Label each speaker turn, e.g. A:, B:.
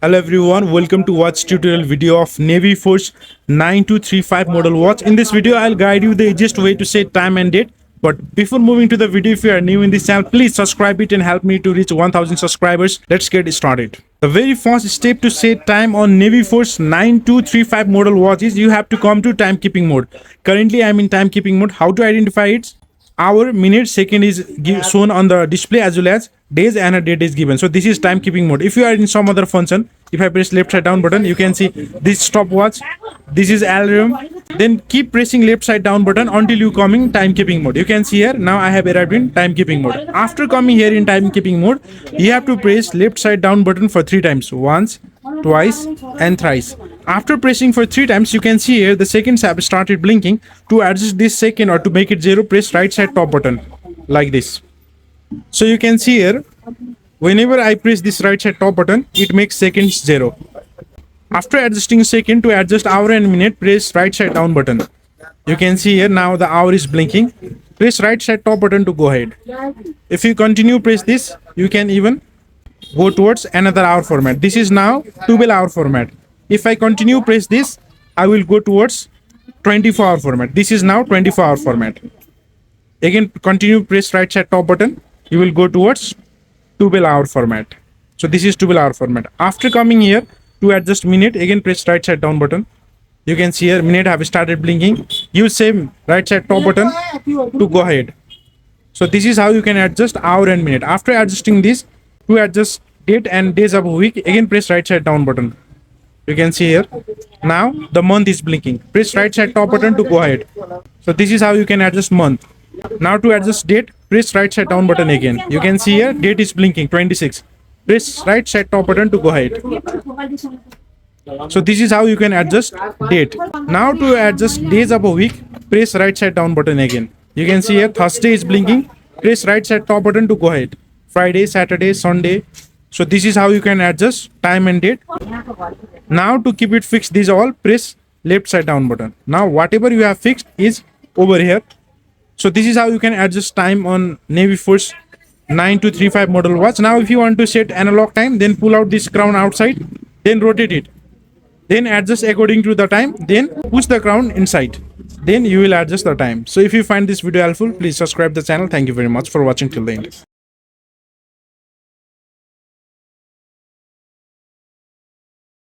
A: Hello everyone, welcome to watch tutorial video of Naviforce 9235 model watch. In this video, I'll guide you the easiest way to set time and date. But before moving to the video, if you are new in this channel, please subscribe it and help me to reach 1000 subscribers. Let's get started. The very first step to set time on Naviforce 9235 model watch is you have to come to timekeeping mode. Currently, I'm in timekeeping mode. How to identify it? Hour, minute, second is shown on the display as well as days and a date is given. So this is timekeeping mode. If you are in some other function, if I press left side down button, you can see this stopwatch, this is alarm. Then keep pressing left side down button until you come in timekeeping mode. You can see here now I have arrived in timekeeping mode. After coming here in timekeeping mode, you have to press left side down button for 3 times. Once, twice and thrice. After pressing for 3 times, you can see here the seconds have started blinking. To adjust this second or to make it 0, press right side top button like this. So you can see here whenever I press this right side top button, it makes seconds 0. After adjusting second, to adjust hour and minute, press right side down button. You can see here now the hour is blinking. Press right side top button to go ahead. If you continue press this, you can even go towards another hour format. This is now 12-hour format. If I continue press this, I will go towards 24-hour format. This is now 24-hour format. Again continue press right side top button, you will go towards 12-hour format. So this is 12-hour format. After coming here to adjust minute, again press right side down button. You can see here minute have started blinking. Use same right side top button to go ahead. So this is how you can adjust hour and minute. After adjusting this, to adjust date and days of a week, again press right side down button. You can see here now the month is blinking. Press right side top button to go ahead. So this is how you can adjust month. Now to adjust date, press right side down button again. You can see here date is blinking 26. Press right side top button to go ahead. So this is how you can adjust date. Now to adjust days of a week, press right side down button again. You can see here Thursday is blinking. Press right side top button to go ahead. Friday, Saturday, Sunday. So this is how you can adjust time and date. Now to keep it fixed, these all, press left side down button. Now whatever you have fixed is over here. So this is how you can adjust time on Naviforce 9235 model watch. Now if you want to set analog time, then pull out this crown outside, then rotate it. Then adjust according to the time, then push the crown inside. Then you will adjust the time. So if you find this video helpful, please subscribe the channel. Thank you very much for watching till the end.